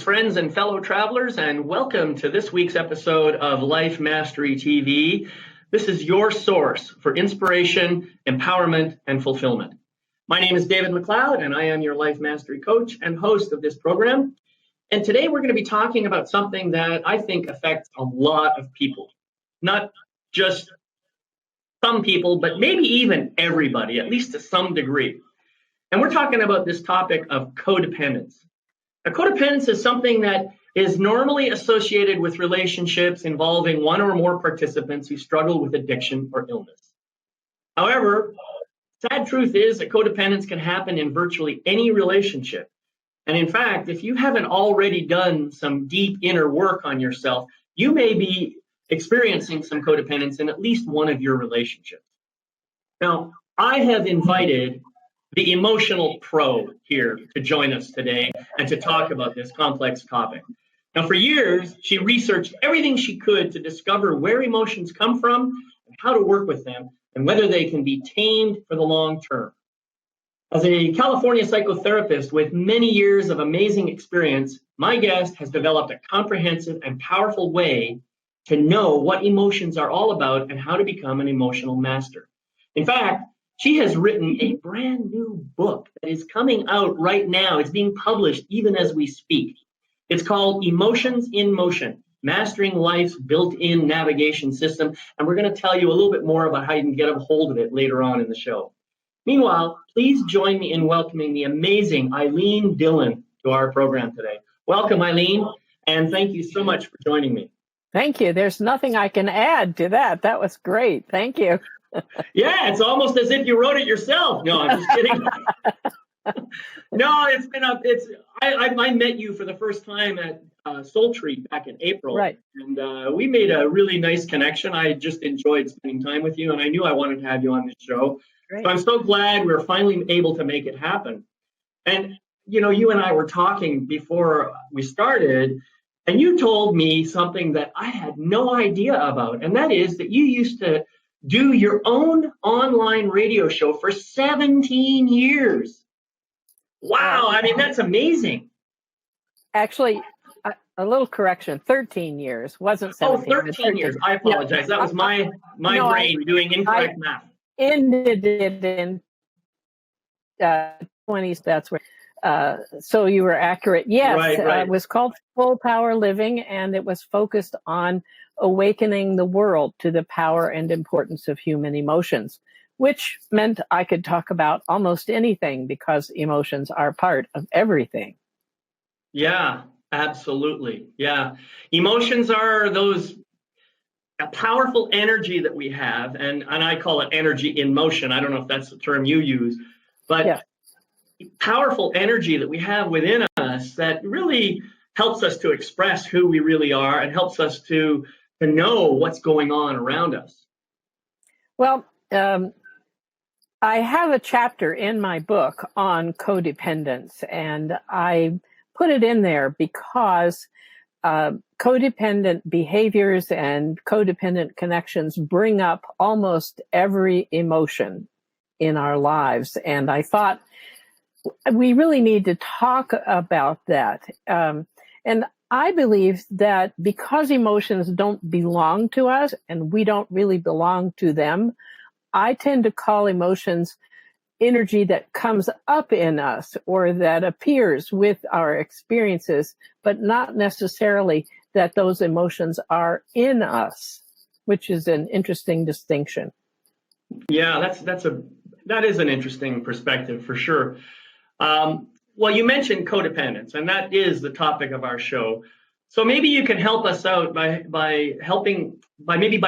friends and fellow travelers, and welcome to this week's episode of Life Mastery TV. This is your source for inspiration, empowerment, and fulfillment. My name is David McLeod, and I am your Life Mastery coach and host of this program. And today we're going to be talking about something that I think affects a lot of people. Not just some people, but maybe even everybody, at least to some degree. And we're talking about this topic of codependence. Now, codependence is something that is normally associated with relationships involving one or more participants who struggle with addiction or illness. However, sad truth is that codependence can happen in virtually any relationship. And in fact, if you haven't already done some deep inner work on yourself, you may be experiencing some codependence in at least one of your relationships. Now, I have invited the emotional pro here to join us today and to talk about this complex topic. Now, for years, she researched everything she could to discover where emotions come from and how to work with them and whether they can be tamed for the long term. As a California psychotherapist with many years of amazing experience, my guest has developed a comprehensive and powerful way to know what emotions are all about and how to become an emotional master. In fact, she has written a brand new book that is coming out right now. It's being published even as we speak. It's called Emotions in Motion, Mastering Life's Built-in Navigation System. And we're going to tell you a little bit more about how you can get a hold of it later on in the show. Meanwhile, please join me in welcoming the amazing Ilene Dillon to our program today. Welcome, Ilene, and thank you so much for joining me. Thank you. There's nothing I can add to that. That was great. Thank you. Yeah, it's almost as if you wrote it yourself. No, I'm just kidding. No, I met you for the first time at Soul Tree back in April. Right. And we made a really nice connection. I just enjoyed spending time with you, and I knew I wanted to have you on this show. Great. So I'm so glad we're finally able to make it happen. And, you know, you and I were talking before we started, and you told me something that I had no idea about, and that is that you used to do your own online radio show for 17 years. Wow. I mean, that's amazing. Actually, a little correction, 13 years. Wasn't 17. Oh, 13 years. I apologize. That was my brain doing incorrect math. Ended it in 20s. That's where. So you were accurate. Yes, right. It was called Full Power Living, and it was focused on awakening the world to the power and importance of human emotions, which meant I could talk about almost anything because emotions are part of everything. Yeah, absolutely. Yeah. Emotions are a powerful energy that we have, and I call it energy in motion. I don't know if that's the term you use, but yeah. Powerful energy that we have within us that really helps us to express who we really are and helps us to know what's going on around us. Well, I have a chapter in my book on codependence, and I put it in there because codependent behaviors and codependent connections bring up almost every emotion in our lives. And I thought we really need to talk about that. And I believe that because emotions don't belong to us and we don't really belong to them, I tend to call emotions energy that comes up in us or that appears with our experiences, but not necessarily that those emotions are in us, which is an interesting distinction. Yeah, that is an interesting perspective for sure. Well, you mentioned codependence, and that is the topic of our show. So maybe you can help us out by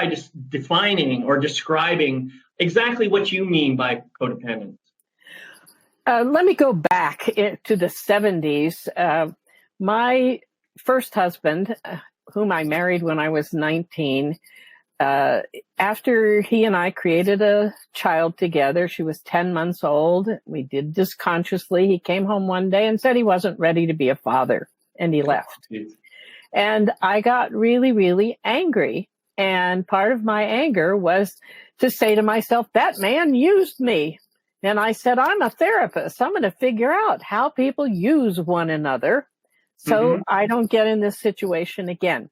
just defining or describing exactly what you mean by codependence. Let me go back to the 70s. My first husband, whom I married when I was 19, after he and I created a child together, she was 10 months old. We did this consciously. He came home one day and said he wasn't ready to be a father, and he left. And I got really, really angry. And part of my anger was to say to myself, that man used me. And I said, I'm a therapist. I'm going to figure out how people use one another so I don't get in this situation again.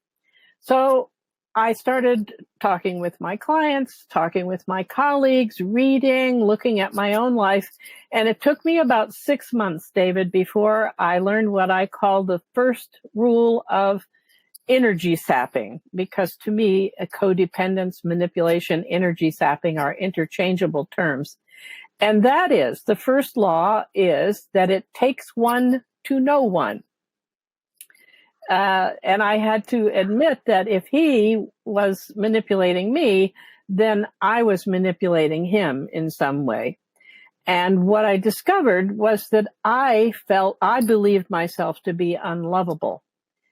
So I started talking with my clients, talking with my colleagues, reading, looking at my own life. And it took me about 6 months, David, before I learned what I call the first rule of energy sapping, because to me, codependence, manipulation, energy sapping are interchangeable terms. And that is, the first law is that it takes one to know one. And I had to admit that if he was manipulating me, then I was manipulating him in some way. And what I discovered was that I believed myself to be unlovable.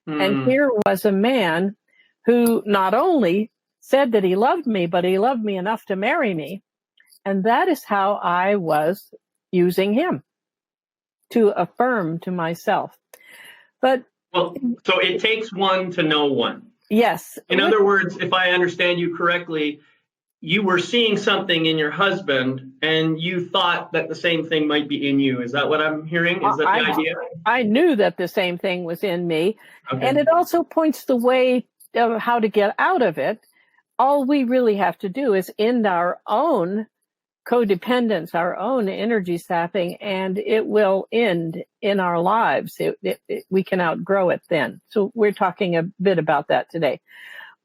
And here was a man who not only said that he loved me, but he loved me enough to marry me. And that is how I was using him to affirm to myself. But well, so it takes one to know one. Yes. In other words, if I understand you correctly, you were seeing something in your husband and you thought that the same thing might be in you. Is that what I'm hearing? Is that the idea? I knew that the same thing was in me. Okay. And it also points the way of how to get out of it. All we really have to do is end our own codependence, our own energy sapping, and it will end in our lives. We can outgrow it then. So we're talking a bit about that today.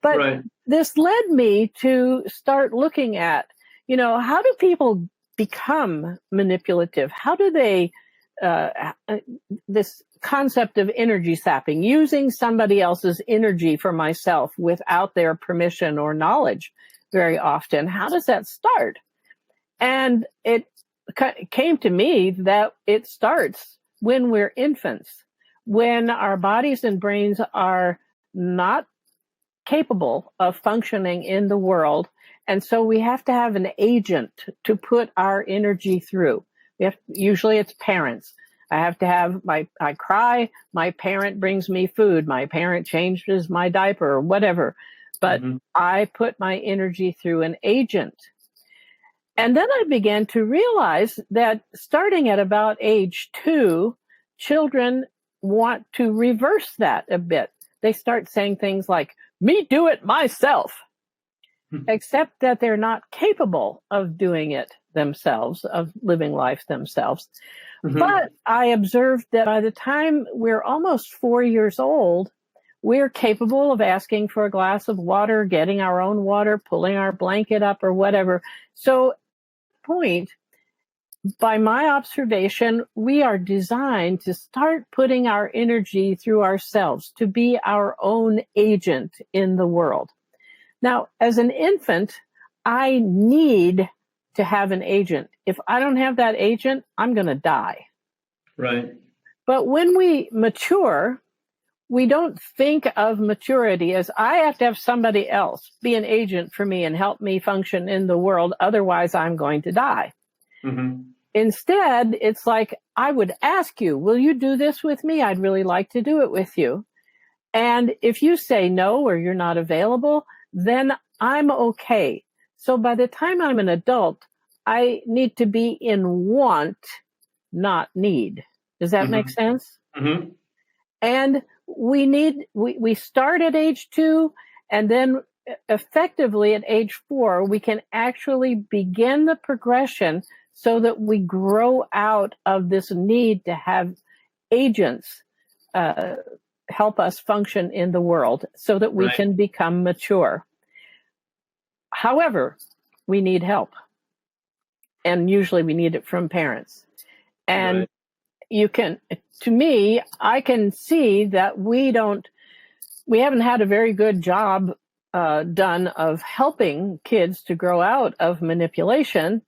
But This led me to start looking at, how do people become manipulative? How do they, this concept of energy sapping, using somebody else's energy for myself without their permission or knowledge very often, how does that start? And it came to me that it starts when we're infants, when our bodies and brains are not capable of functioning in the world. And so we have to have an agent to put our energy through. Usually it's parents. I have to have I cry, my parent brings me food, my parent changes my diaper or whatever. But I put my energy through an agent. And then I began to realize that starting at about age 2, children want to reverse that a bit. They start saying things like, me do it myself, except that they're not capable of doing it themselves, of living life themselves. But I observed that by the time we're almost 4 years old, we're capable of asking for a glass of water, getting our own water, pulling our blanket up or whatever. So at that point, by my observation, we are designed to start putting our energy through ourselves, to be our own agent in the world. Now, as an infant, I need to have an agent. If I don't have that agent, I'm going to die. Right. But when we mature, we don't think of maturity as I have to have somebody else be an agent for me and help me function in the world. Otherwise, I'm going to die. Instead, it's like, I would ask you, will you do this with me? I'd really like to do it with you. And if you say no, or you're not available, then I'm okay. So by the time I'm an adult, I need to be in want, not need. Does that make sense? And we start at age 2, and then effectively at age 4, we can actually begin the progression so that we grow out of this need to have agents help us function in the world so that we can become mature. However, we need help. And usually we need it from parents. And to me, I can see that we haven't had a very good job done of helping kids to grow out of manipulation,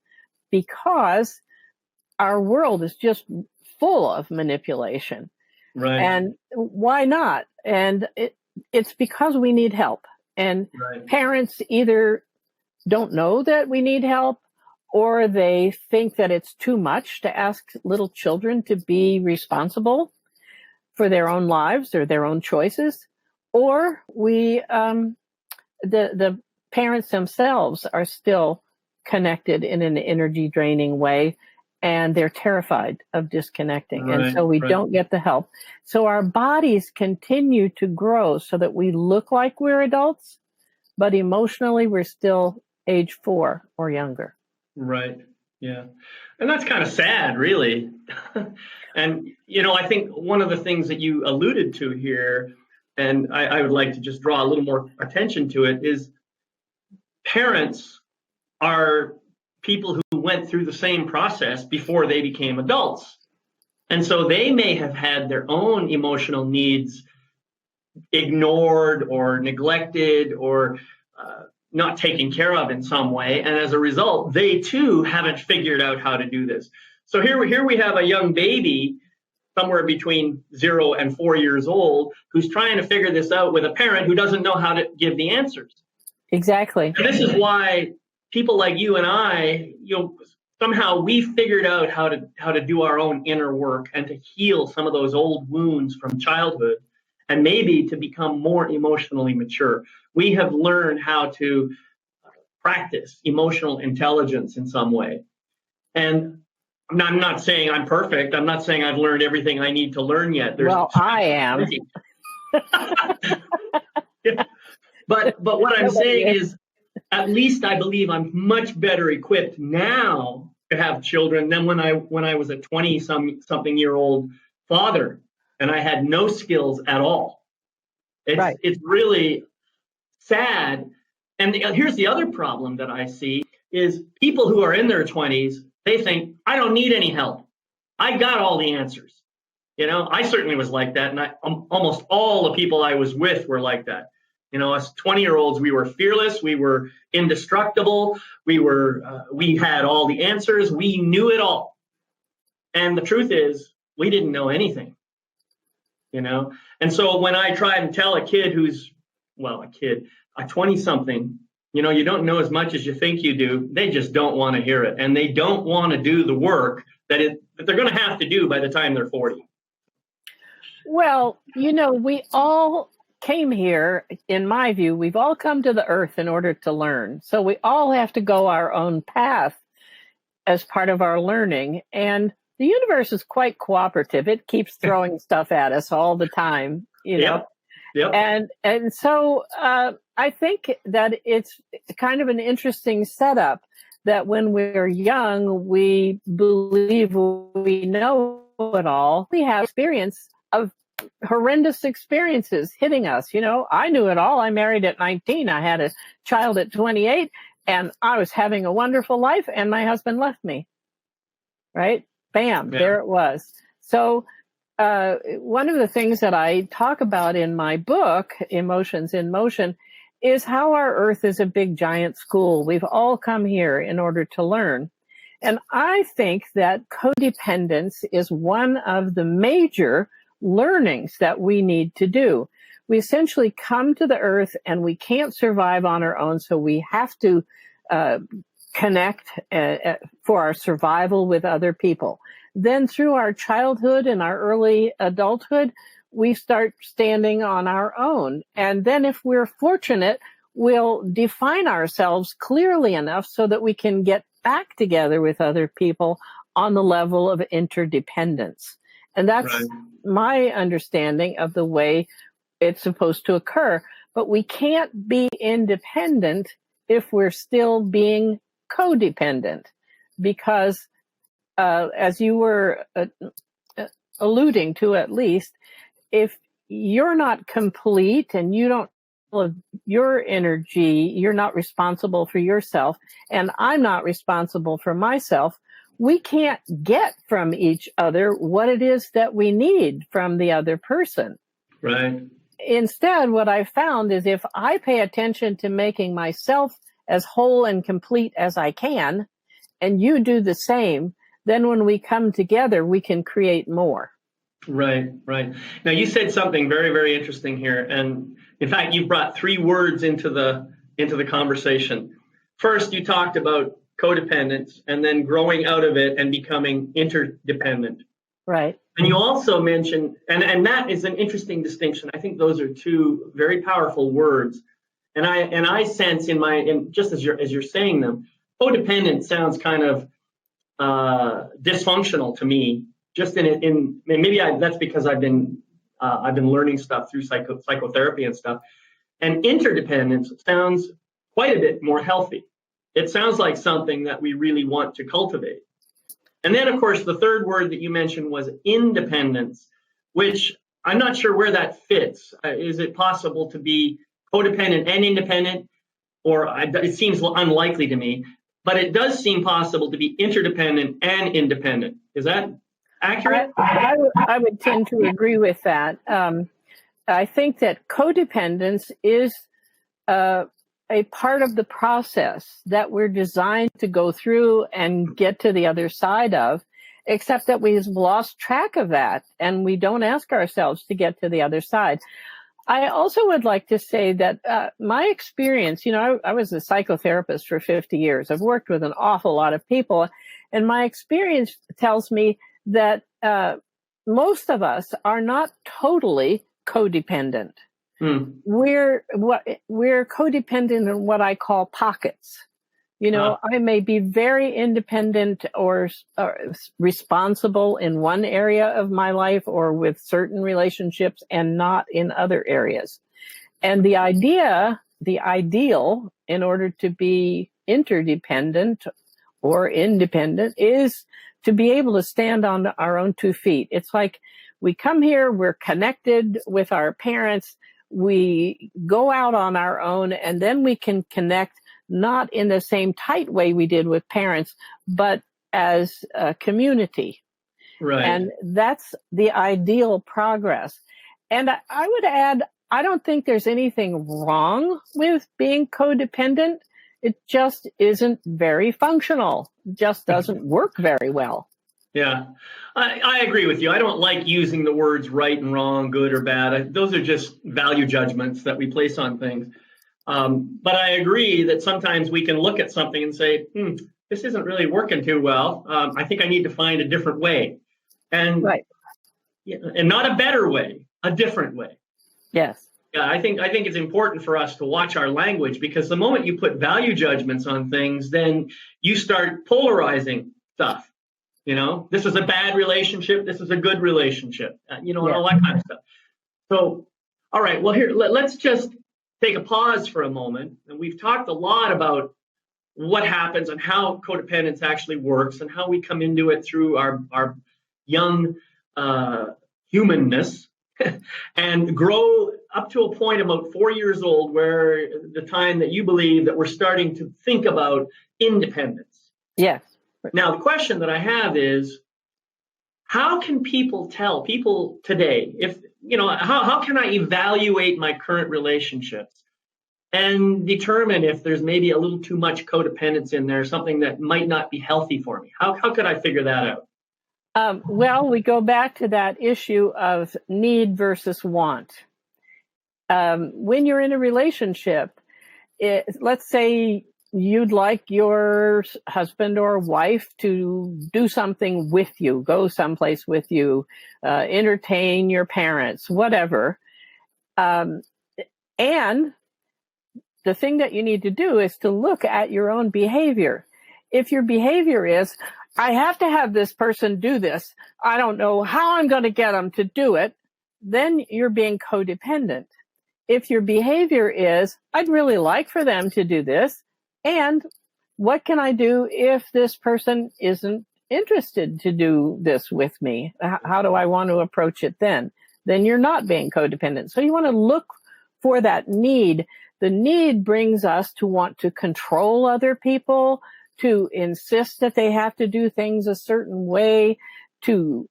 because our world is just full of manipulation. Right. And why not? And it's because we need help. And parents either don't know that we need help, or they think that it's too much to ask little children to be responsible for their own lives or their own choices, or the parents themselves are still connected in an energy draining way, and they're terrified of disconnecting. And Right, so we right. don't get the help. So our bodies continue to grow so that we look like we're adults, but emotionally we're still age 4 or younger. Right. Yeah. And that's kind of sad, really. And, I think one of the things that you alluded to here, and I would like to just draw a little more attention to it, is parents are people who went through the same process before they became adults. And so they may have had their own emotional needs ignored or neglected or not taken care of in some way. And as a result, they too haven't figured out how to do this. So here we have a young baby somewhere between 0 and 4 years old who's trying to figure this out with a parent who doesn't know how to give the answers. Exactly. And this is why people like you and I, somehow we figured out how to do our own inner work and to heal some of those old wounds from childhood and maybe to become more emotionally mature. We have learned how to practice emotional intelligence in some way. And I'm not saying I'm perfect. I'm not saying I've learned everything I need to learn yet. Well, I am. But what I'm saying is, at least I believe I'm much better equipped now to have children than when I was a 20-something year old father and I had no skills at all. It's really sad. And here's the other problem that I see is people who are in their 20s, they think, I don't need any help. I got all the answers. I certainly was like that. And almost all the people I was with were like that. Us 20-year-olds, we were fearless. We were indestructible. We had all the answers. We knew it all. And the truth is, we didn't know anything. And so when I try and tell a kid who's, a 20-something, you don't know as much as you think you do, they just don't want to hear it. And they don't want to do the work that they're going to have to do by the time they're 40. Well, we all came here, in my view, we've all come to the earth in order to learn. So we all have to go our own path as part of our learning. And the universe is quite cooperative. It keeps throwing stuff at us all the time, Yep. And so I think that it's kind of an interesting setup that when we're young, we believe we know it all. We have experience of horrendous experiences hitting us. I knew it all. I married at 19. I had a child at 28 and I was having a wonderful life and my husband left me. Right? Bam, Yeah. There it was. So one of the things that I talk about in my book, Emotions in Motion, is how our earth is a big giant school. We've all come here in order to learn. And I think that codependence is one of the major learnings that we need to do. We essentially come to the earth and we can't survive on our own, so we have to connect for our survival with other people. Then through our childhood and our early adulthood, we start standing on our own. And then if we're fortunate, we'll define ourselves clearly enough so that we can get back together with other people on the level of interdependence. And that's my understanding of the way it's supposed to occur. But we can't be independent if we're still being codependent, because as you were alluding to, at least, if you're not complete and you don't have your energy, you're not responsible for yourself, and I'm not responsible for myself, we can't get from each other what it is that we need from the other person. Right. Instead, what I found is if I pay attention to making myself as whole and complete as I can, and you do the same, then when we come together, we can create more. Right. Now, you said something very, very interesting here. And in fact, you've brought 3 words into the conversation. First, you talked about codependence and then growing out of it and becoming interdependent. Right. And you also mentioned, and that is an interesting distinction. I think those are 2 very powerful words. And I sense in just as you're saying them, codependent sounds kind of dysfunctional to me. Just in maybe that's because I've been learning stuff through psychotherapy and stuff. And interdependence sounds quite a bit more healthy. It sounds like something that we really want to cultivate. And then, of course, the third word that you mentioned was independence, which I'm not sure where that fits. Is it possible to be codependent and independent? Or it seems unlikely to me, but it does seem possible to be interdependent and independent. Is that accurate? I would tend to agree with that. I think that codependence is a part of the process that we're designed to go through and get to the other side of, except that we've lost track of that and we don't ask ourselves to get to the other side. I also would like to say that my experience, I was a psychotherapist for 50 years. I've worked with an awful lot of people, and my experience tells me that most of us are not totally codependent. We're codependent in what I call pockets. I may be very independent or responsible in one area of my life or with certain relationships and not in other areas. And the ideal in order to be interdependent or independent is to be able to stand on our own 2 feet. It's like we come here, we're connected with our parents, we go out on our own, and then we can connect not in the same tight way we did with parents, but as a community. Right. And that's the ideal progress. And I would add, I don't think there's anything wrong with being codependent. It just isn't very functional. It just doesn't work very well. Yeah, I agree with you. I don't like using the words right and wrong, good or bad. Those are just value judgments that we place on things. But I agree that sometimes we can look at something and say, this isn't really working too well. I think I need to find a different way. And, right. And not a better way, a different way. Yes. Yeah, I think it's important for us to watch our language, because the moment you put value judgments on things, then you start polarizing stuff. This is a bad relationship. This is a good relationship, and all that kind of stuff. So, all right, well, here, let's just take a pause for a moment. And we've talked a lot about what happens and how codependence actually works and how we come into it through our young humanness and grow up to a point about 4 years old, where the time that you believe that we're starting to think about independence. Yes. Now, the question that I have is, how can people today, if, how can I evaluate my current relationships and determine if there's maybe a little too much codependence in there, something that might not be healthy for me? How could I figure that out? Well, we go back to that issue of need versus want. When you're in a relationship, let's say you'd like your husband or wife to do something with you, go someplace with you, entertain your parents, whatever. And the thing that you need to do is to look at your own behavior. If your behavior is, I have to have this person do this, I don't know how I'm going to get them to do it, then you're being codependent. If your behavior is, I'd really like for them to do this, and what can I do if this person isn't interested to do this with me? How do I want to approach it then? Then you're not being codependent. So you want to look for that need. The need brings us to want to control other people, to insist that they have to do things a certain way, to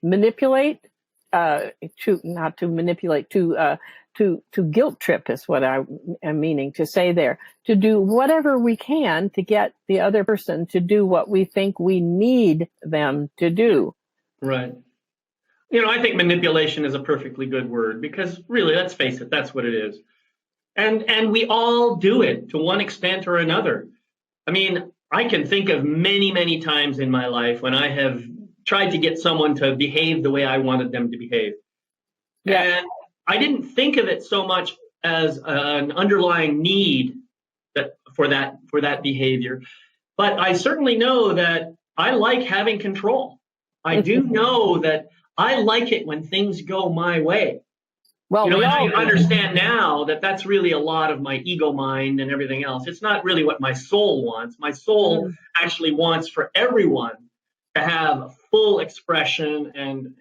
manipulate, to guilt trip is what I am meaning to say there, to do whatever we can to get the other person to do what we think we need them to do. Right. I think manipulation is a perfectly good word, because really, let's face it, that's what it is. And we all do it to one extent or another. I mean, I can think of many, many times in my life when I have tried to get someone to behave the way I wanted them to behave. Yeah. And I didn't think of it so much as an underlying need for that behavior. But I certainly know that I like having control. I do know that I like it when things go my way. Well, And we all I do. understand now that that's really a lot of my ego mind and everything else. It's not really what my soul wants. My soul actually wants for everyone to have full expression and,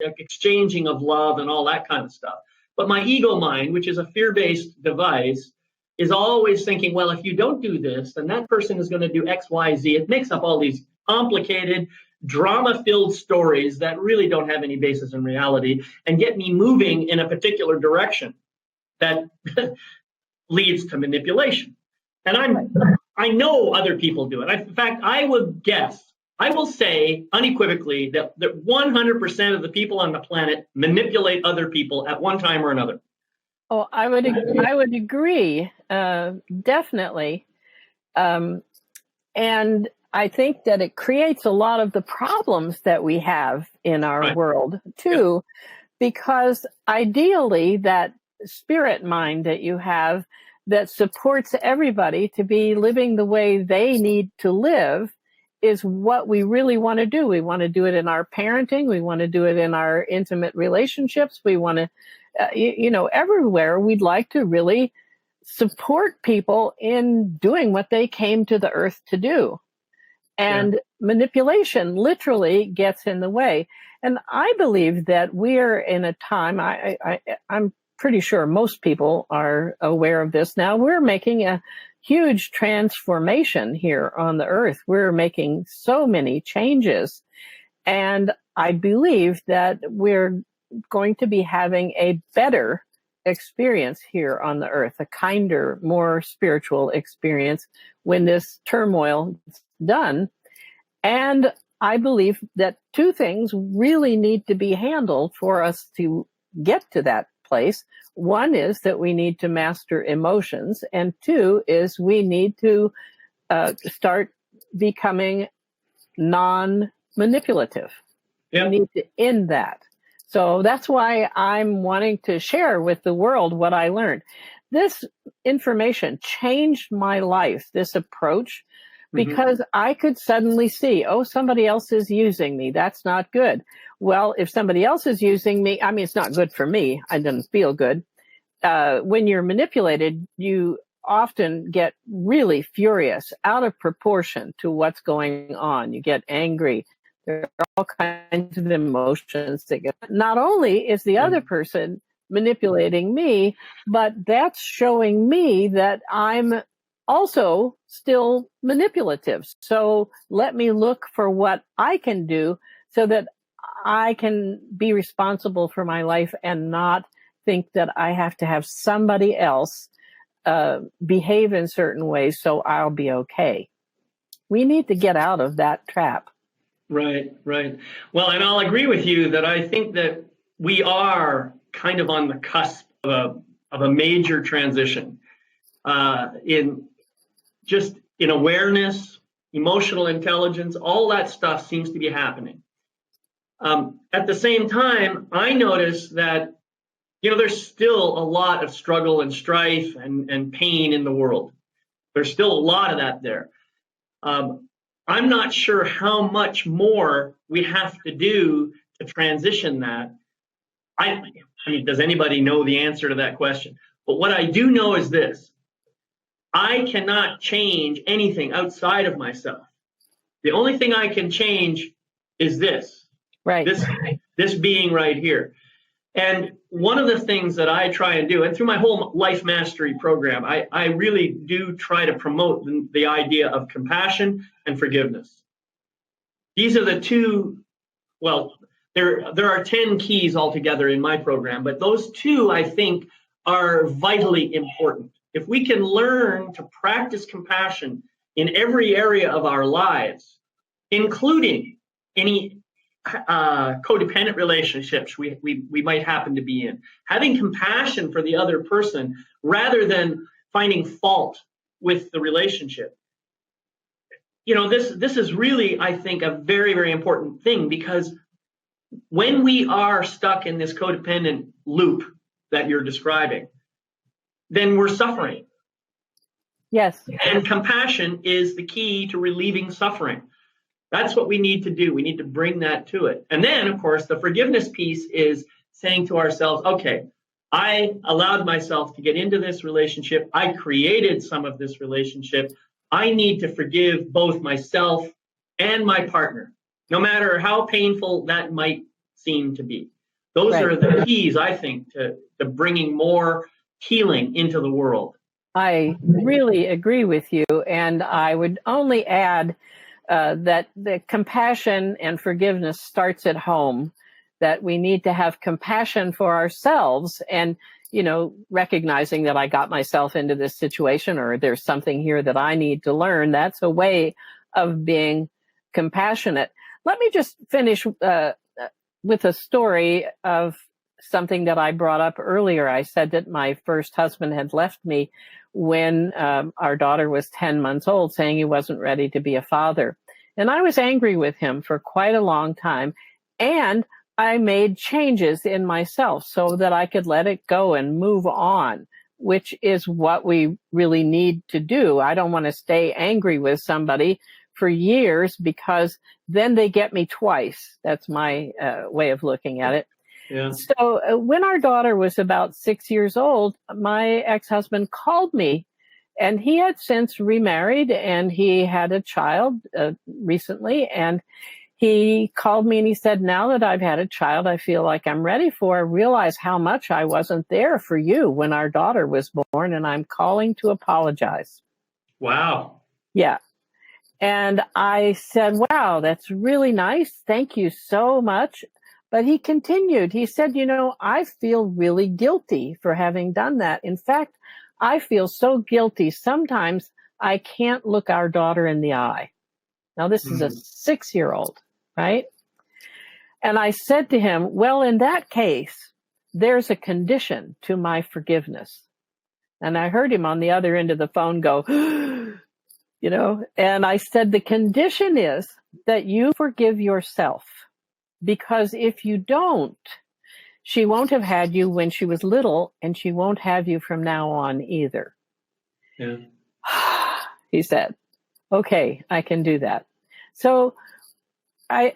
exchanging of love and all that kind of stuff. But my ego mind, which is a fear-based device, is always thinking, well, if you don't do this, then that person is going to do X, Y, Z. It makes up all these complicated, drama-filled stories that really don't have any basis in reality and get me moving in a particular direction that leads to manipulation. And I know other people do it. In fact, I will say unequivocally that 100% of the people on the planet manipulate other people at one time or another. Oh, I would agree, definitely. And I think that it creates a lot of the problems that we have in our world too, because ideally that spirit mind that you have that supports everybody to be living the way they need to live is what we really want to do. We want to do it in our parenting. We want to do it in our intimate relationships. We want to, everywhere we'd like to really support people in doing what they came to the earth to do. And manipulation literally gets in the way. And I believe that we're in a time, I'm pretty sure most people are aware of this now. We're making a huge transformation here on the earth. We're making so many changes. And I believe that we're going to be having a better experience here on the earth, a kinder, more spiritual experience when this turmoil is done. And I believe that two things really need to be handled for us to get to that place. One is that we need to master emotions, and two is we need to start becoming non-manipulative. Yep. We need to end that. So that's why I'm wanting to share with the world what I learned. This information changed my life, this approach, because I could suddenly see, somebody else is using me. That's not good. Well, if somebody else is using me, it's not good for me. I didn't feel good. When you're manipulated, you often get really furious, out of proportion to what's going on. You get angry. There are all kinds of emotions that get. Not only is the other person manipulating me, but that's showing me that I'm also still manipulative. So let me look for what I can do so that I can be responsible for my life and not think that I have to have somebody else behave in certain ways so I'll be okay. We need to get out of that trap. Right. Well, and I'll agree with you that I think that we are kind of on the cusp of a major transition in awareness, emotional intelligence. All that stuff seems to be happening. At the same time, I notice that there's still a lot of struggle and strife and pain in the world. There's still a lot of that there. I'm not sure how much more we have to do to transition that. I mean, does anybody know the answer to that question? But what I do know is this. I cannot change anything outside of myself. The only thing I can change is this. Right. This being right here. And one of the things that I try and do, and through my whole life mastery program, I really do try to promote the idea of compassion and forgiveness. These are the two, well, there are 10 keys altogether in my program, but those two, I think, are vitally important. If we can learn to practice compassion in every area of our lives, including any codependent relationships we might happen to be in, having compassion for the other person rather than finding fault with the relationship. This is really, I think, a very, very important thing, because when we are stuck in this codependent loop that you're describing, then we're suffering. Yes. And compassion is the key to relieving suffering. That's what we need to do. We need to bring that to it. And then, of course, the forgiveness piece is saying to ourselves, okay, I allowed myself to get into this relationship. I created some of this relationship. I need to forgive both myself and my partner, no matter how painful that might seem to be. Those Right. are the keys, I think, to bringing more healing into the world. I really agree with you. And I would only add that the compassion and forgiveness starts at home, that we need to have compassion for ourselves and, recognizing that I got myself into this situation or there's something here that I need to learn. That's a way of being compassionate. Let me just finish with a story of something that I brought up earlier. I said that my first husband had left me when our daughter was 10 months old, saying he wasn't ready to be a father. And I was angry with him for quite a long time. And I made changes in myself so that I could let it go and move on, which is what we really need to do. I don't want to stay angry with somebody for years because then they get me twice. That's my way of looking at it. Yeah. So when our daughter was about 6 years old, my ex-husband called me, and he had since remarried and he had a child recently. And he called me and he said, now that I've had a child, I feel like I'm ready for, I realize how much I wasn't there for you when our daughter was born, and I'm calling to apologize. Wow. Yeah. And I said, wow, that's really nice. Thank you so much. But he continued. He said, I feel really guilty for having done that. In fact, I feel so guilty. Sometimes I can't look our daughter in the eye. Now, this is a 6-year-old, right? And I said to him, well, in that case, there's a condition to my forgiveness. And I heard him on the other end of the phone go, and I said, the condition is that you forgive yourself. Because if you don't, she won't have had you when she was little, and she won't have you from now on either. Yeah. He said, okay, I can do that. So I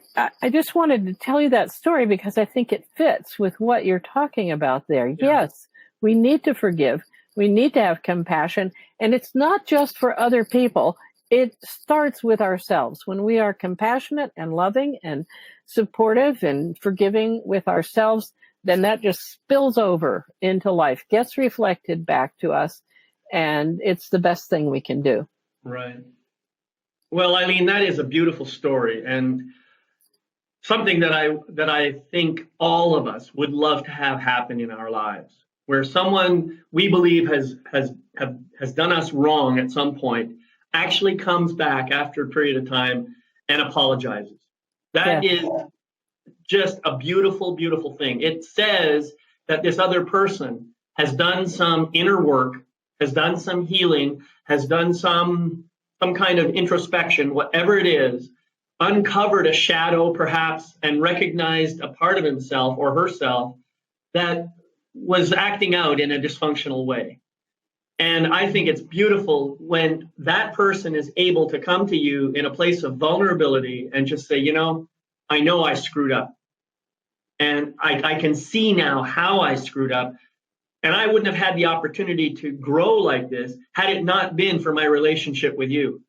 just wanted to tell you that story because I think it fits with what you're talking about there. Yeah. Yes, we need to forgive. We need to have compassion. And it's not just for other people. It starts with ourselves. When we are compassionate and loving and supportive and forgiving with ourselves, then that just spills over into life, gets reflected back to us, and it's the best thing we can do. Right. Well, Ilene, that is a beautiful story, and something that I think all of us would love to have happen in our lives, where someone we believe has done us wrong at some point actually comes back after a period of time and apologizes. That is just a beautiful, beautiful thing. It says that this other person has done some inner work, has done some healing, has done some kind of introspection, whatever it is, uncovered a shadow perhaps and recognized a part of himself or herself that was acting out in a dysfunctional way. And I think it's beautiful when that person is able to come to you in a place of vulnerability and just say, I know I screwed up. And I can see now how I screwed up. And I wouldn't have had the opportunity to grow like this had it not been for my relationship with you.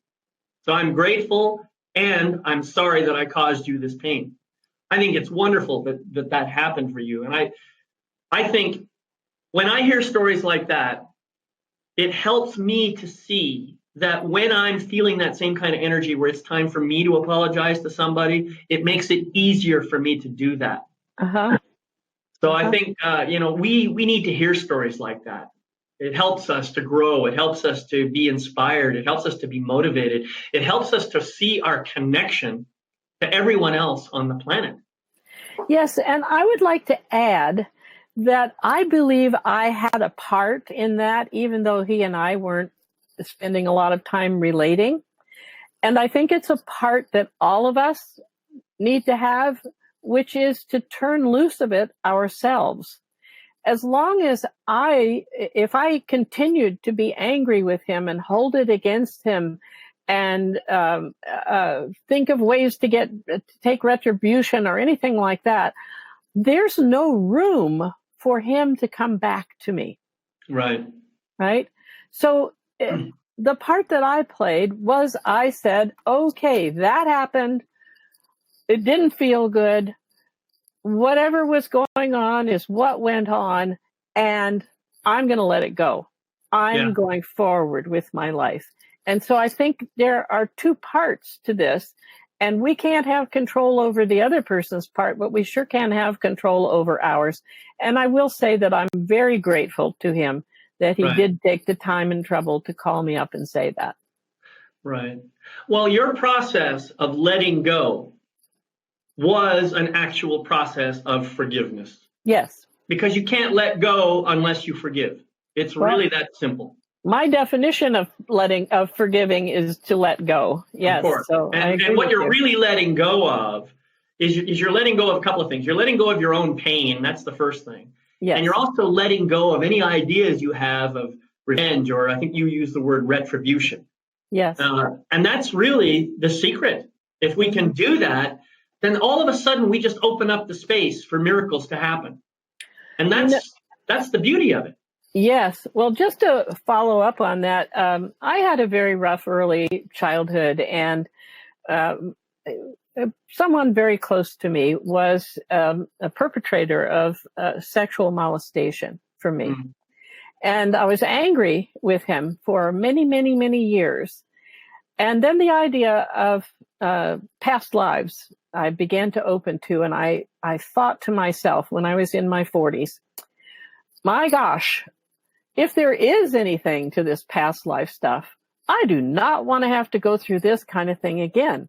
So I'm grateful, and I'm sorry that I caused you this pain. I think it's wonderful that happened for you. And I think when I hear stories like that, it helps me to see that when I'm feeling that same kind of energy where it's time for me to apologize to somebody, it makes it easier for me to do that. Uh-huh. So I think, we need to hear stories like that. It helps us to grow. It helps us to be inspired. It helps us to be motivated. It helps us to see our connection to everyone else on the planet. Yes, and I would like to add that I believe I had a part in that, even though he and I weren't spending a lot of time relating. And I think it's a part that all of us need to have, which is to turn loose of it ourselves as long as if I continued to be angry with him and hold it against him and think of ways to take retribution or anything like that, there's no room for him to come back to me. Right. Right. So the part that I played was I said, okay, that happened. It didn't feel good. Whatever was going on is what went on, and I'm going to let it go. I'm going forward with my life. And so I think there are two parts to this, and we can't have control over the other person's part, but we sure can have control over ours. And I will say that I'm very grateful to him that he did take the time and trouble to call me up and say that. Right. Well, your process of letting go was an actual process of forgiveness. Yes. Because you can't let go unless you forgive. It's really that simple. My definition of forgiving is to let go. Yes. Of course. So and what you're really letting go of is you're letting go of a couple of things. You're letting go of your own pain. That's the first thing. Yes. And you're also letting go of any ideas you have of revenge, or I think you use the word retribution. Yes. And that's really the secret. If we can do that, then all of a sudden we just open up the space for miracles to happen. And that's the beauty of it. Yes. Well, just to follow up on that, I had a very rough early childhood, and someone very close to me was a perpetrator of sexual molestation for me. Mm-hmm. And I was angry with him for many, many, many years. And then the idea of past lives I began to open to, and I thought to myself when I was in my 40s, my gosh, if there is anything to this past life stuff, I do not want to have to go through this kind of thing again.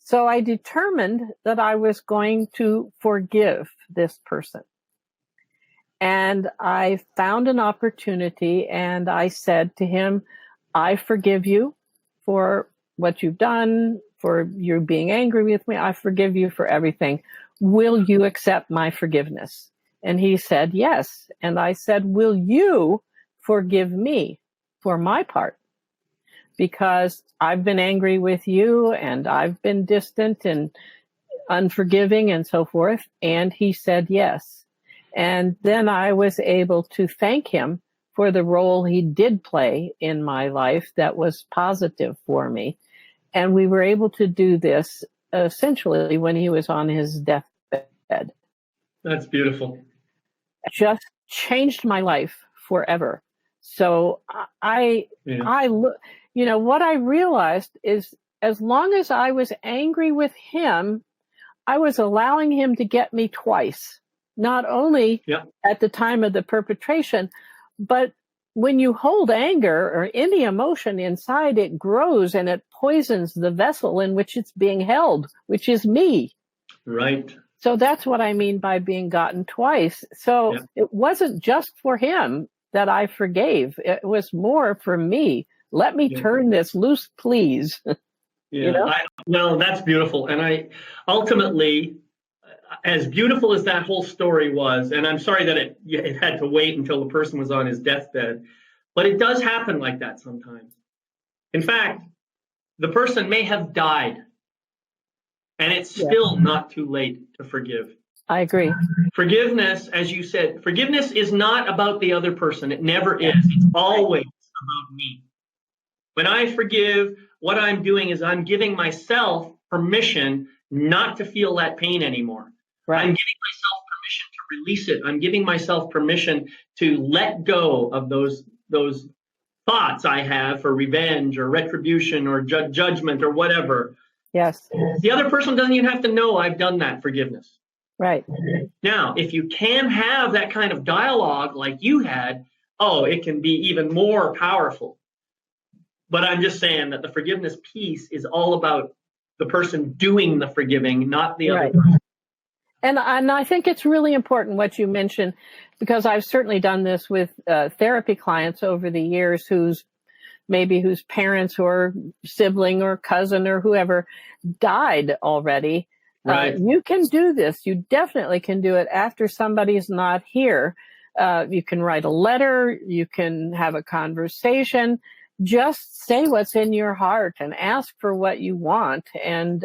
So I determined that I was going to forgive this person. And I found an opportunity, and I said to him, I forgive you for what you've done, for you being angry with me. I forgive you for everything. Will you accept my forgiveness? And he said, yes. And I said, will you forgive me for my part? Because I've been angry with you, and I've been distant and unforgiving and so forth. And he said, yes. And then I was able to thank him for the role he did play in my life that was positive for me. And we were able to do this essentially when he was on his deathbed. That's beautiful. It just changed my life forever. So what I realized is as long as I was angry with him, I was allowing him to get me twice. Not only at the time of the perpetration, but when you hold anger or any emotion inside, it grows and it poisons the vessel in which it's being held, which is me. Right. So that's what I mean by being gotten twice. So it wasn't just for him that I forgave. It was more for me. Let me turn this loose, please. Well, that's beautiful. And I ultimately, as beautiful as that whole story was, and I'm sorry that it had to wait until the person was on his deathbed, but it does happen like that sometimes. In fact, the person may have died, and it's still not too late to forgive. I agree. Forgiveness, as you said, forgiveness is not about the other person. It never is. It's always about me. When I forgive, what I'm doing is I'm giving myself permission not to feel that pain anymore. Right. I'm giving myself permission to release it. I'm giving myself permission to let go of those thoughts I have for revenge or retribution or judgment or whatever. Yes. The other person doesn't even have to know I've done that forgiveness. Right. Now, if you can have that kind of dialogue like you had, it can be even more powerful. But I'm just saying that the forgiveness piece is all about the person doing the forgiving, not the other person. And I think it's really important what you mentioned, because I've certainly done this with therapy clients over the years whose parents or sibling or cousin or whoever died already. Right. You can do this. You definitely can do it after somebody's not here. You can write a letter. You can have a conversation. Just say what's in your heart and ask for what you want. And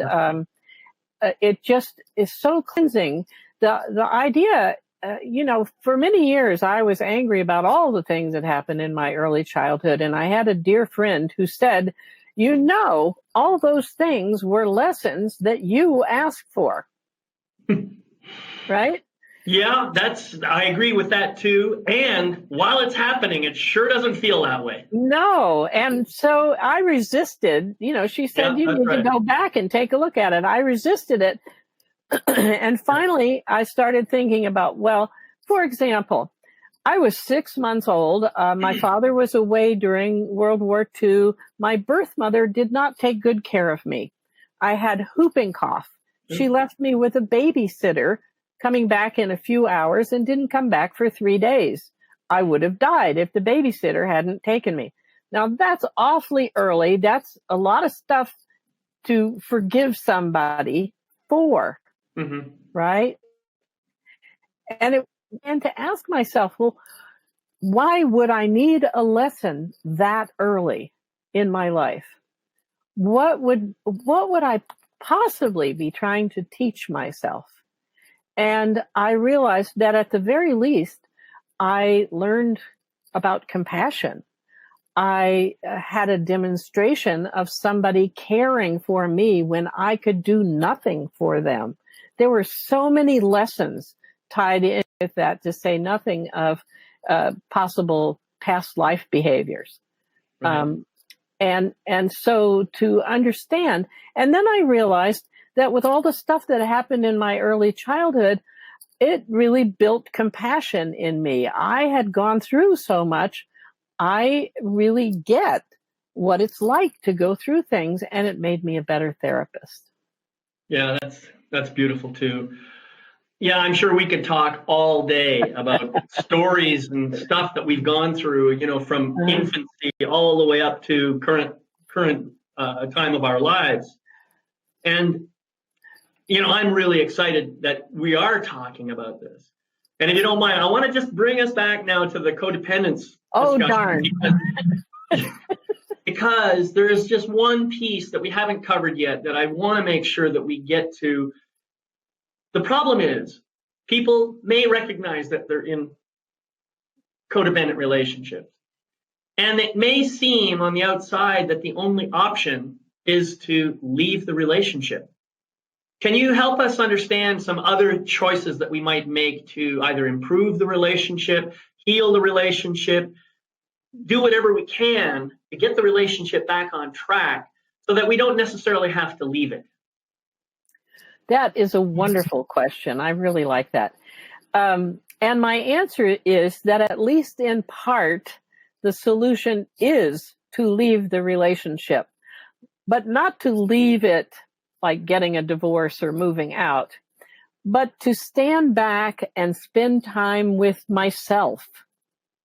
it just is so cleansing. The idea, for many years, I was angry about all the things that happened in my early childhood. And I had a dear friend who said, all those things were lessons that you asked for. Right? Yeah, I agree with that too. And while it's happening, it sure doesn't feel that way. No. And so I resisted, she said, you need to go back and take a look at it. I resisted it. And finally, I started thinking about, for example, I was 6 months old. My father was away during World War II. My birth mother did not take good care of me. I had whooping cough. She left me with a babysitter coming back in a few hours and didn't come back for 3 days. I would have died if the babysitter hadn't taken me. Now, that's awfully early. That's a lot of stuff to forgive somebody for, right? And to ask myself, why would I need a lesson that early in my life? What would I possibly be trying to teach myself? And I realized that at the very least, I learned about compassion. I had a demonstration of somebody caring for me when I could do nothing for them. There were so many lessons tied in with that, to say nothing of possible past life behaviors. Right. And so to understand, and then I realized that with all the stuff that happened in my early childhood, it really built compassion in me. I had gone through so much. I really get what it's like to go through things, and it made me a better therapist. Yeah, that's beautiful too. Yeah, I'm sure we could talk all day about stories and stuff that we've gone through, from infancy all the way up to current time of our lives. And I'm really excited that we are talking about this. And if you don't mind, I want to just bring us back now to the codependence discussion. Darn. Because there is just one piece that we haven't covered yet that I want to make sure that we get to. The problem is people may recognize that they're in codependent relationships. And it may seem on the outside that the only option is to leave the relationship. Can you help us understand some other choices that we might make to either improve the relationship, heal the relationship, do whatever we can to get the relationship back on track so that we don't necessarily have to leave it? That is a wonderful question. I really like that. And my answer is that at least in part, the solution is to leave the relationship, but not to leave it like getting a divorce or moving out, but to stand back and spend time with myself,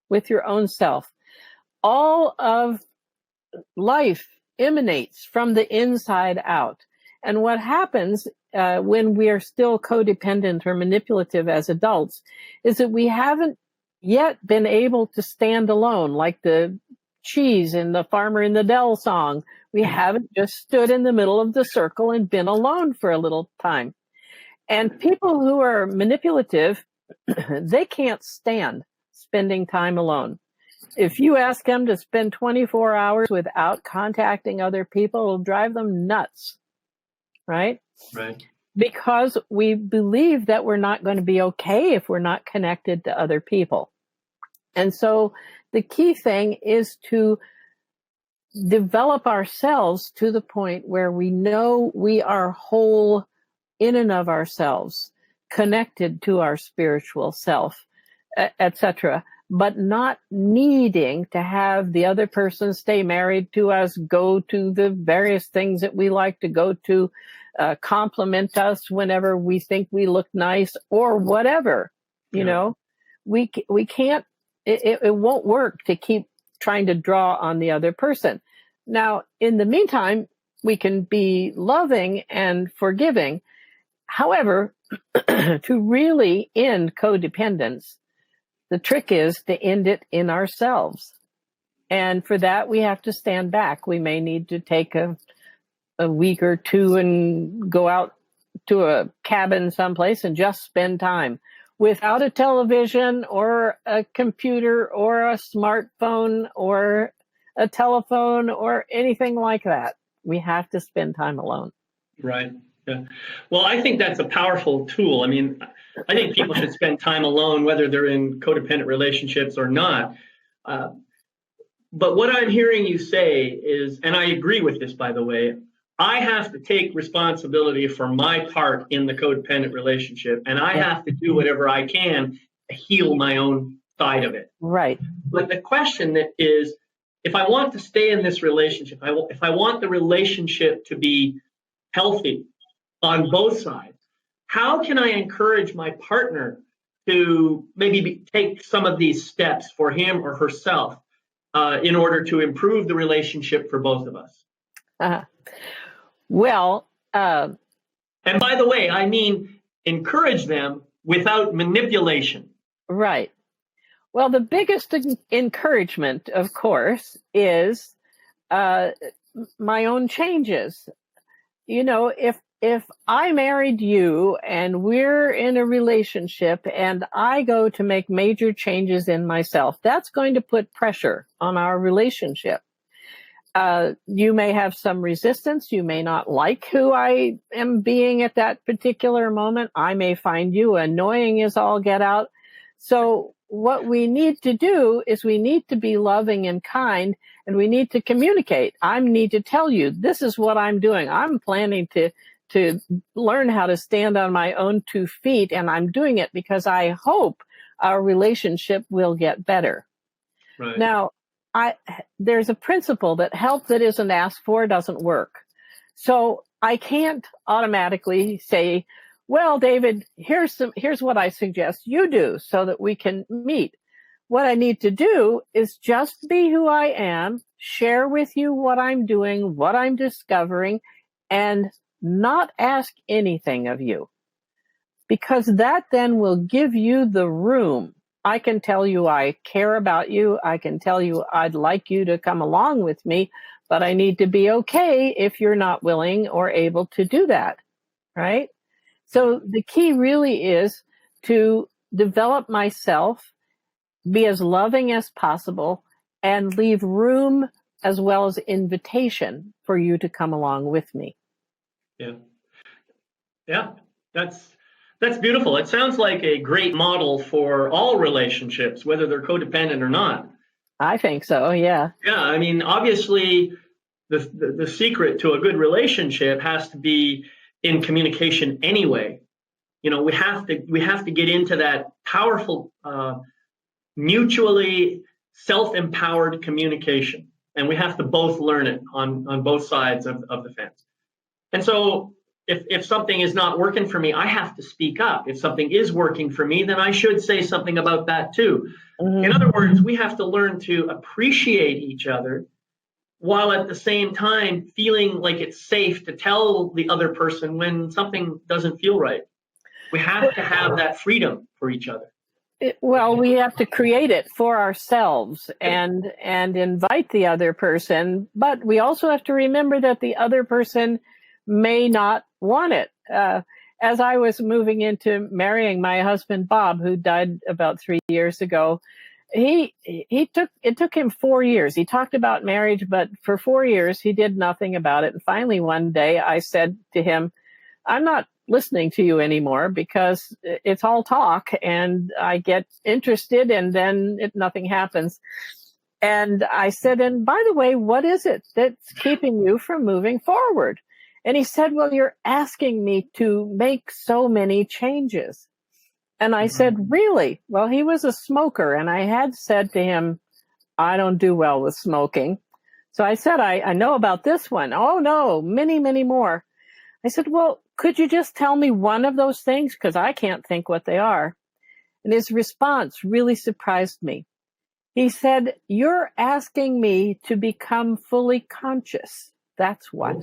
with your own self. All of life emanates from the inside out. And what happens when we are still codependent or manipulative as adults is that we haven't yet been able to stand alone, like the cheese in the Farmer in the Dell song. We haven't just stood in the middle of the circle and been alone for a little time. And people who are manipulative, they can't stand spending time alone. If you ask them to spend 24 hours without contacting other people, it'll drive them nuts, right? Right. Because we believe that we're not going to be okay if we're not connected to other people. And so the key thing is to develop ourselves to the point where we know we are whole in and of ourselves, connected to our spiritual self, etc., but not needing to have the other person stay married to us, go to the various things that we like to go to, compliment us whenever we think we look nice or whatever. You know, we can't, it won't work to keep trying to draw on the other person. Now, in the meantime, we can be loving and forgiving. However, to really end codependence, The trick is to end it in ourselves. And for that, we have to stand back. We may need to take a week or two and go out to a cabin someplace and just spend time without a television or a computer or a smartphone or a telephone or anything like that. We have to spend time alone. Right. Yeah. Well, I think that's a powerful tool. I mean, I think people should spend time alone, whether they're in codependent relationships or not. But what I'm hearing you say is, and I agree with this, by the way, I have to take responsibility for my part in the codependent relationship, and I have to do whatever I can to heal my own side of it. Right. But the question is, if I want to stay in this relationship, if I want the relationship to be healthy on both sides, how can I encourage my partner to maybe take some of these steps for him or herself in order to improve the relationship for both of us? Well, and by the way, I mean encourage them without manipulation. Right. Well, the biggest encouragement, of course, is my own changes. You know, if I married you and we're in a relationship and I go to make major changes in myself, that's going to put pressure on our relationship. You may have some resistance. You may not like who I am being at that particular moment. I may find you annoying as all get out. So what we need to do is we need to be loving and kind, and we need to communicate. I need to tell you, this is what I'm doing. I'm planning to learn how to stand on my own 2 feet, and I'm doing it because I hope our relationship will get better. Right. Now, there's a principle that help that isn't asked for doesn't work. So I can't automatically say, well, David, here's what I suggest you do so that we can meet. What I need to do is just be who I am, share with you what I'm doing, what I'm discovering, and not ask anything of you. Because that then will give you the room. I can tell you I care about you. I can tell you I'd like you to come along with me, but I need to be okay if you're not willing or able to do that, right? So the key really is to develop myself, be as loving as possible, and leave room as well as invitation for you to come along with me. Yeah. Yeah, that's beautiful. It sounds like a great model for all relationships, whether they're codependent or not. I think so, yeah. Yeah, I mean, obviously, the secret to a good relationship has to be in communication anyway. You know, we have to get into that powerful, mutually self-empowered communication, and we have to both learn it on both sides of the fence. And so, if something is not working for me, I have to speak up. If something is working for me, then I should say something about that too. Mm-hmm. In other words, we have to learn to appreciate each other while at the same time feeling like it's safe to tell the other person when something doesn't feel right. We have to have that freedom for each other. Well, we have to create it for ourselves and invite the other person, but we also have to remember that the other person may not want it. As I was moving into marrying my husband, Bob, who died about 3 years ago, it took him 4 years. He talked about marriage, but for 4 years, he did nothing about it. And finally, one day I said to him, I'm not listening to you anymore because it's all talk and I get interested and then nothing happens. And I said, and by the way, what is it that's keeping you from moving forward? And he said, well, you're asking me to make so many changes. And I said, really? Well, he was a smoker. And I had said to him, I don't do well with smoking. So I said, I know about this one. Oh, no, many, many more. I said, well, could you just tell me one of those things? Because I can't think what they are. And his response really surprised me. He said, you're asking me to become fully conscious. That's what.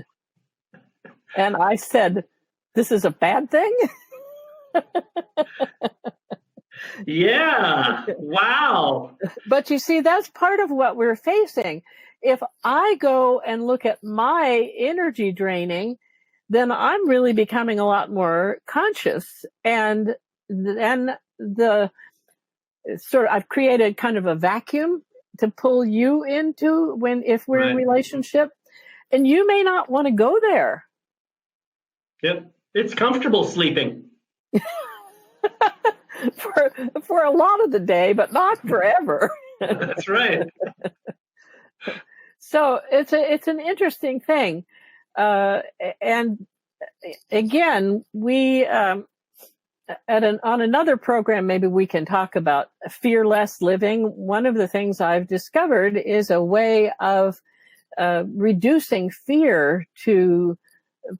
And I said, this is a bad thing? Yeah. Wow. But you see, that's part of what we're facing. If I go and look at my energy draining, then I'm really becoming a lot more conscious. And then I've created kind of a vacuum to pull you into if we're in relationship, and you may not want to go there. Yep. It's comfortable sleeping. for a lot of the day, but not forever. That's right. So it's an interesting thing. And again, we, on another program, maybe we can talk about fearless living. One of the things I've discovered is a way of reducing fear to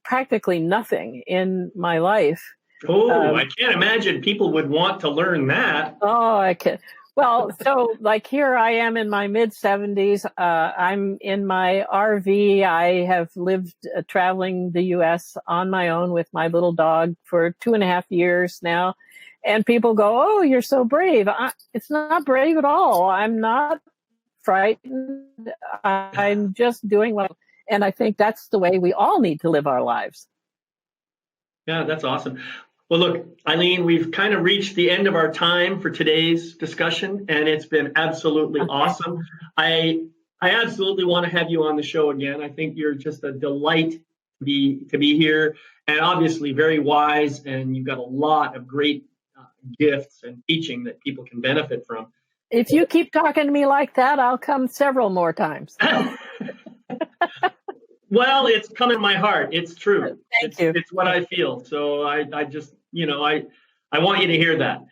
practically nothing in my life. Oh, I can't imagine people would want to learn that. Oh, I can. Well, so like here I am in my mid 70s. I'm in my RV. I have lived traveling the U.S. on my own with my little dog for 2.5 years now. And people go, "Oh, you're so brave." It's not brave at all. I'm not frightened. I'm just doing well. And I think that's the way we all need to live our lives. Yeah, that's awesome. Well, look, Ilene, we've kind of reached the end of our time for today's discussion, and it's been absolutely awesome. I absolutely want to have you on the show again. I think you're just a delight to be here, and obviously very wise, and you've got a lot of great gifts and teaching that people can benefit from. If you keep talking to me like that, I'll come several more times. Well, it's come in my heart. It's true. Thank you. It's what I feel. So I just, I want you to hear that.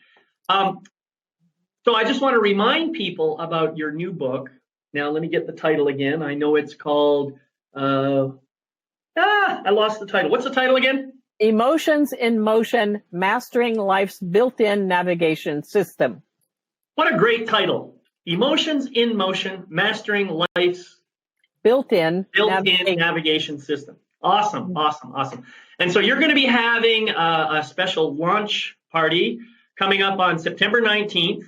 So I just want to remind people about your new book. Now, let me get the title again. I know it's called, I lost the title. What's the title again? Emotions in Motion, Mastering Life's Built-in Navigation System. What a great title. Emotions in Motion, Mastering Life's Built-in navigation system. Awesome. And so you're going to be having a special launch party coming up on September 19th,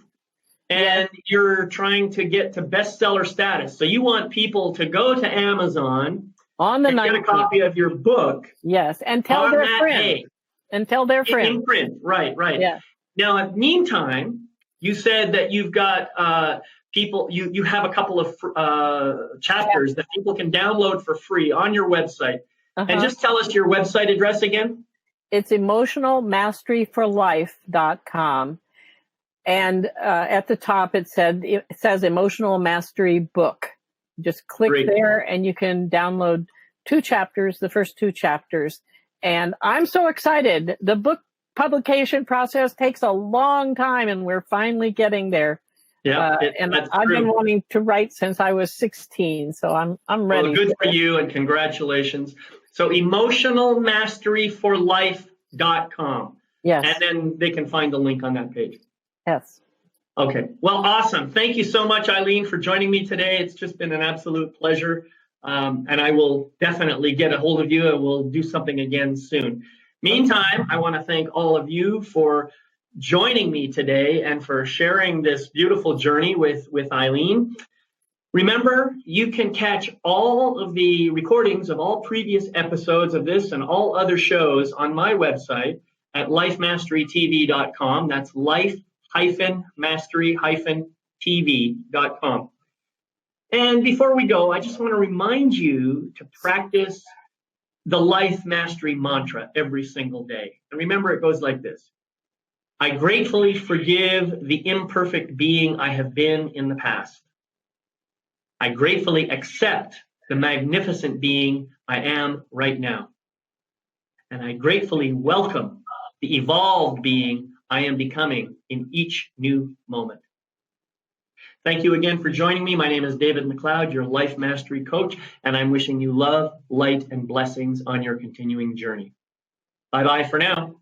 and you're trying to get to bestseller status. So you want people to go to Amazon on the and 19th. Get a copy of your book. Yes, and tell their friends. And tell their friends. In print, right. Yeah. Now, in the meantime, you said that you've got people, you have a couple of chapters that people can download for free on your website. And just tell us your website address again. It's emotionalmasteryforlife.com. And at the top, it says Emotional Mastery Book. Just click there and you can download 2 chapters, the first 2 chapters. And I'm so excited. The book publication process takes a long time, and we're finally getting there. Yeah, and I've been wanting to write since I was 16, so I'm ready. Well, good for you, and congratulations. So emotionalmasteryforlife.com. Yes. And then they can find the link on that page. Yes. Okay. Well, awesome. Thank you so much, Ilene, for joining me today. It's just been an absolute pleasure. And I will definitely get a hold of you, and we'll do something again soon. Meantime, I want to thank all of you for joining me today and for sharing this beautiful journey with Ilene. Remember, you can catch all of the recordings of all previous episodes of this and all other shows on my website at lifemasterytv.com. That's life-mastery-tv.com. And before we go, I just want to remind you to practice the Life Mastery mantra every single day. And remember, it goes like this. I gratefully forgive the imperfect being I have been in the past. I gratefully accept the magnificent being I am right now. And I gratefully welcome the evolved being I am becoming in each new moment. Thank you again for joining me. My name is David McLeod, your Life Mastery Coach, and I'm wishing you love, light, and blessings on your continuing journey. Bye-bye for now.